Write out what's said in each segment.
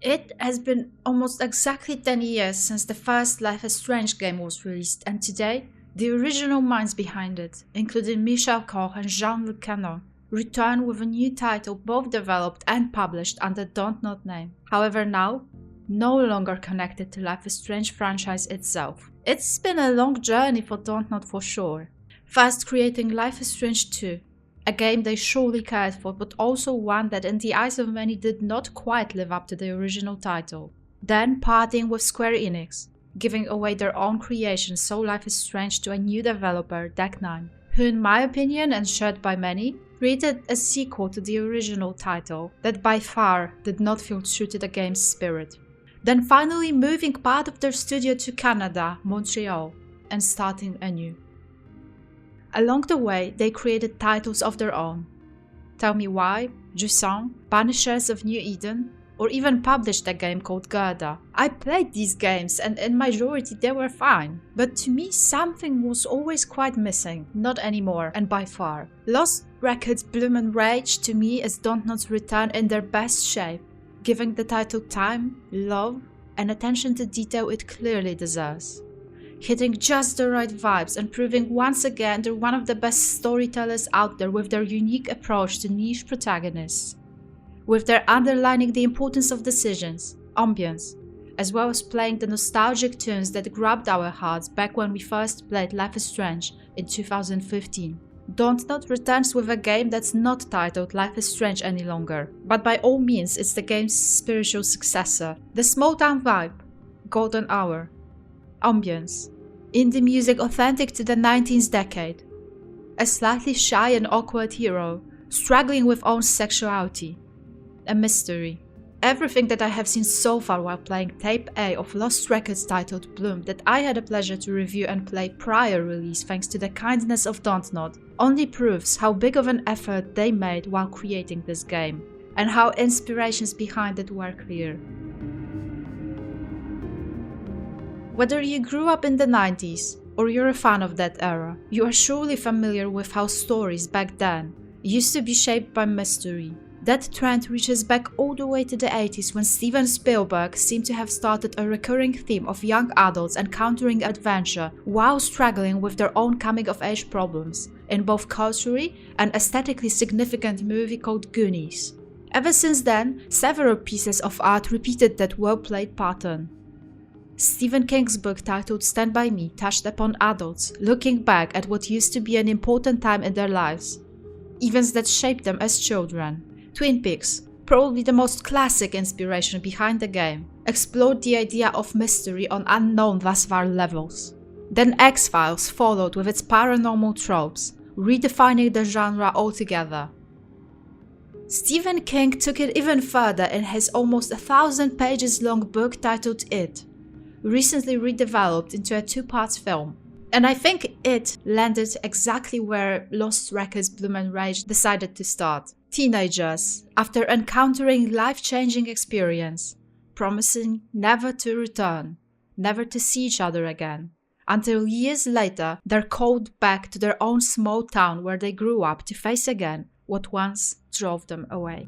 It has been almost exactly 10 years since the first Life is Strange game was released, and today, the original minds behind it, including Michel Koch and Jean-Luc Canon, return with a new title both developed and published under Dontnod name. However now, no longer connected to Life is Strange franchise itself. It's been a long journey for Dontnod for sure. First creating Life is Strange 2, a game they surely cared for, but also one that in the eyes of many did not quite live up to the original title. Then partying with Square Enix, giving away their own creation So Life is Strange to a new developer, Deck 9, who in my opinion and shared by many, created a sequel to the original title that by far did not feel true to the game's spirit. Then finally moving part of their studio to Canada, Montreal, and starting anew. Along the way, they created titles of their own. Tell Me Why, Jusant, Banishers of New Eden, or even published a game called Gerda. I played these games and in majority they were fine, but to me something was always quite missing, not anymore and by far. Lost Records Bloom and Rage to me is Dontnod's return in their best shape, giving the title time, love, and attention to detail it clearly deserves. Hitting just the right vibes and proving once again they're one of the best storytellers out there with their unique approach to niche protagonists. With their underlining the importance of decisions, ambience, as well as playing the nostalgic tunes that grabbed our hearts back when we first played Life is Strange in 2015. Dontnod returns with a game that's not titled Life is Strange any longer, but by all means it's the game's spiritual successor. The small town vibe, golden hour, ambience, indie music authentic to the 19th decade, a slightly shy and awkward hero, struggling with own sexuality, a mystery. Everything that I have seen so far while playing Tape A of Lost Records titled Bloom that I had a pleasure to review and play prior release thanks to the kindness of Dontnod, only proves how big of an effort they made while creating this game, and how inspirations behind it were clear. Whether you grew up in the 90s or you're a fan of that era, you are surely familiar with how stories back then used to be shaped by mystery. That trend reaches back all the way to the 80s when Steven Spielberg seemed to have started a recurring theme of young adults encountering adventure while struggling with their own coming-of-age problems in both culturally and aesthetically significant movie called Goonies. Ever since then, several pieces of art repeated that well-played pattern. Stephen King's book titled Stand By Me touched upon adults looking back at what used to be an important time in their lives, events that shaped them as children. Twin Peaks, probably the most classic inspiration behind the game, explored the idea of mystery on unknown thus far levels. Then X-Files followed with its paranormal tropes, redefining the genre altogether. Stephen King took it even further in his almost 1,000 pages long book titled It, recently redeveloped into a 2-part film. And I think it landed exactly where Lost Records Bloom and Rage decided to start. Teenagers, after encountering life-changing experience, promising never to return, never to see each other again, until years later they're called back to their own small town where they grew up to face again what once drove them away.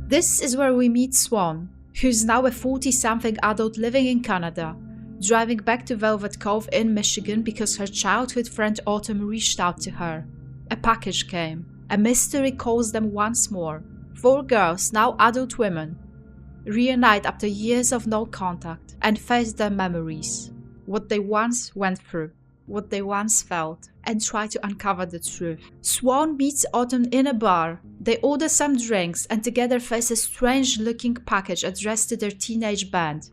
This is where we meet Swan, who's now a 40-something adult living in Canada, driving back to Velvet Cove in Michigan because her childhood friend Autumn reached out to her. A package came. A mystery calls them once more. 4 girls, now adult women, reunite after years of no contact and face their memories, what they once went through, what they once felt, and try to uncover the truth. Swan meets Autumn in a bar. They order some drinks and together face a strange-looking package addressed to their teenage band,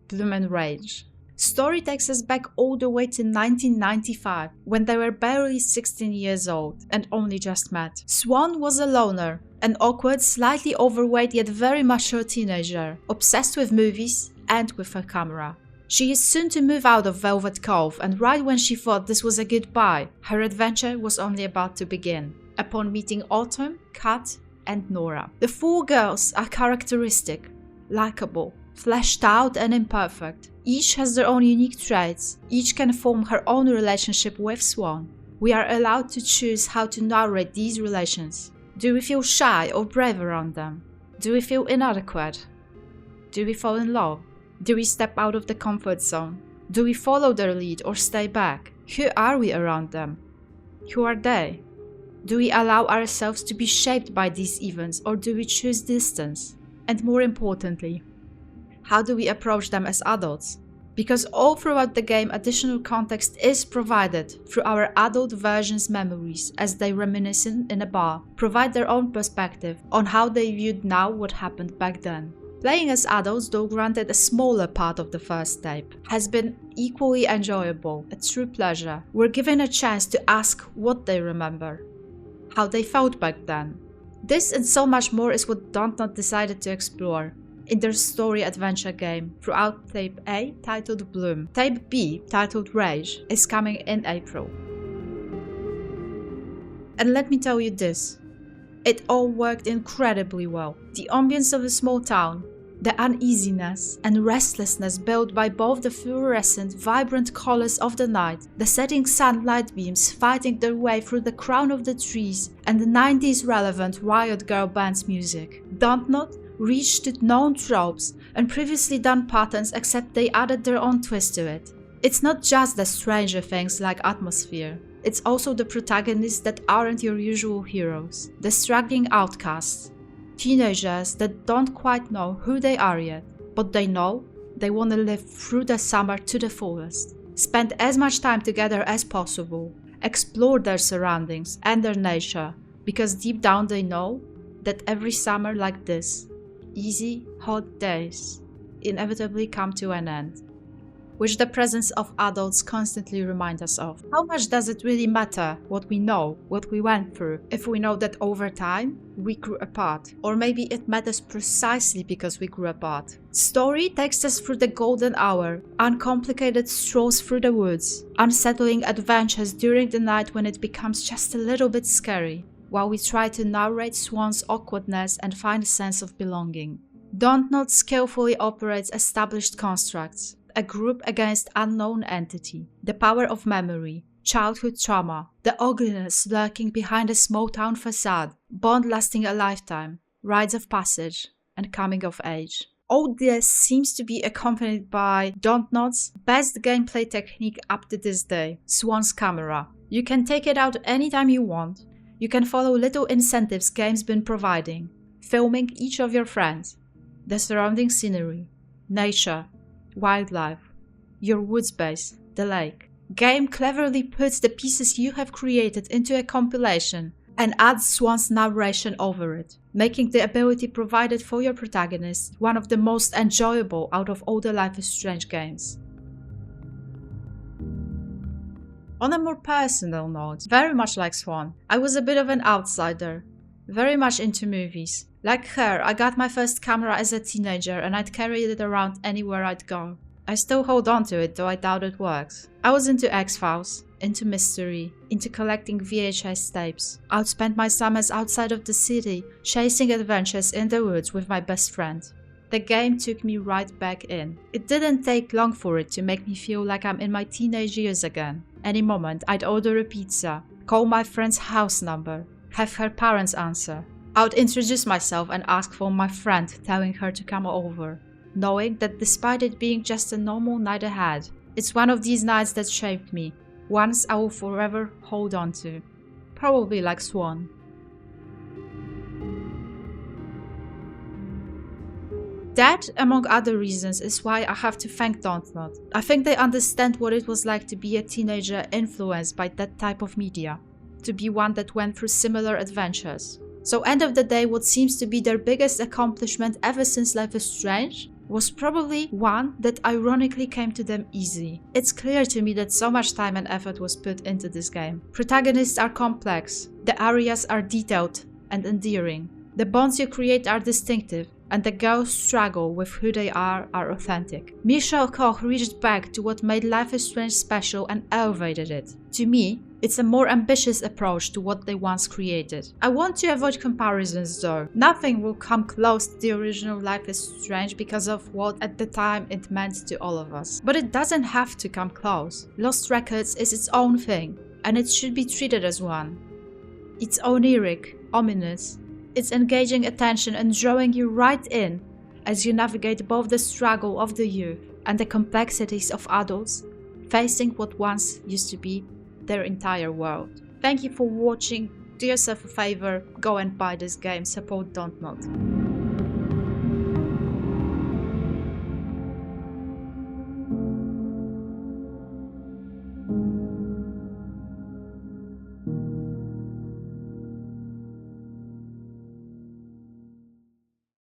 Bloom and Rage. Story takes us back all the way to 1995, when they were barely 16 years old and only just met. Swan was a loner, an awkward, slightly overweight yet very mature teenager, obsessed with movies and with her camera. She is soon to move out of Velvet Cove, and right when she thought this was a goodbye, her adventure was only about to begin. Upon meeting Autumn, Kat, and Nora. The 4 girls are characteristic, likable, fleshed out and imperfect. Each has their own unique traits. Each can form her own relationship with Swan. We are allowed to choose how to narrate these relations. Do we feel shy or brave around them? Do we feel inadequate? Do we fall in love? Do we step out of the comfort zone? Do we follow their lead or stay back? Who are we around them? Who are they? Do we allow ourselves to be shaped by these events, or do we choose distance? And more importantly, how do we approach them as adults? Because all throughout the game, additional context is provided through our adult version's memories as they reminisce in a bar, provide their own perspective on how they viewed now what happened back then. Playing as adults, though granted a smaller part of the first tape, has been equally enjoyable, a true pleasure. We're given a chance to ask what they remember, how they felt back then. This and so much more is what Dontnod decided to explore in their story adventure game throughout Tape A, titled Bloom. Tape B, titled Rage, is coming in April. And let me tell you this, it all worked incredibly well. The ambience of a small town, the uneasiness and restlessness built by both the fluorescent, vibrant colors of the night, the setting sunlight beams fighting their way through the crown of the trees, and the 90s relevant Riot Girl band's music. Dontnod reached known tropes and previously done patterns, except they added their own twist to it. It's not just the stranger things like atmosphere, it's also the protagonists that aren't your usual heroes, the struggling outcasts, teenagers that don't quite know who they are yet, but they know they want to live through the summer to the fullest, spend as much time together as possible, explore their surroundings and their nature, because deep down they know that every summer like this, easy, hot days inevitably come to an end, which the presence of adults constantly remind us of. How much does it really matter what we know, what we went through, if we know that over time we grew apart? Or maybe it matters precisely because we grew apart. Story takes us through the golden hour, uncomplicated strolls through the woods, unsettling adventures during the night when it becomes just a little bit scary, while we try to narrate Swan's awkwardness and find a sense of belonging. Dontnod skillfully operates established constructs, a group against unknown entity, the power of memory, childhood trauma, the ugliness lurking behind a small town facade, bond lasting a lifetime, rites of passage, and coming of age. All this seems to be accompanied by Dontnod's best gameplay technique up to this day, Swan's camera. You can take it out anytime you want. You can follow little incentives game's been providing, filming each of your friends, the surrounding scenery, nature, wildlife, your woods base, the lake. Game cleverly puts the pieces you have created into a compilation and adds Swan's narration over it, making the ability provided for your protagonist one of the most enjoyable out of all the Life is Strange games. On a more personal note, very much like Swan, I was a bit of an outsider, very much into movies. Like her, I got my first camera as a teenager and I'd carry it around anywhere I'd go. I still hold on to it, though I doubt it works. I was into X-Files, into mystery, into collecting VHS tapes. I'd spend my summers outside of the city, chasing adventures in the woods with my best friend. The game took me right back in. It didn't take long for it to make me feel like I'm in my teenage years again. Any moment, I'd order a pizza, call my friend's house number, have her parents answer. I would introduce myself and ask for my friend, telling her to come over, knowing that despite it being just a normal night ahead, it's one of these nights that shaped me, ones I will forever hold on to. Probably like Swan. That, among other reasons, is why I have to thank Dontnod. I think they understand what it was like to be a teenager influenced by that type of media, to be one that went through similar adventures. So end of the day, what seems to be their biggest accomplishment ever since Life is Strange was probably one that ironically came to them easy. It's clear to me that so much time and effort was put into this game. Protagonists are complex, the areas are detailed and endearing, the bonds you create are distinctive, and the girls' struggle with who they are authentic. Michelle Koch reached back to what made Life is Strange special and elevated it. To me, it's a more ambitious approach to what they once created. I want to avoid comparisons though. Nothing will come close to the original Life is Strange because of what at the time it meant to all of us. But it doesn't have to come close. Lost Records is its own thing, and it should be treated as one. It's oniric, ominous. It's engaging attention and drawing you right in as you navigate both the struggle of the youth and the complexities of adults facing what once used to be their entire world. Thank you for watching. Do yourself a favor, go and buy this game, support Dontnod.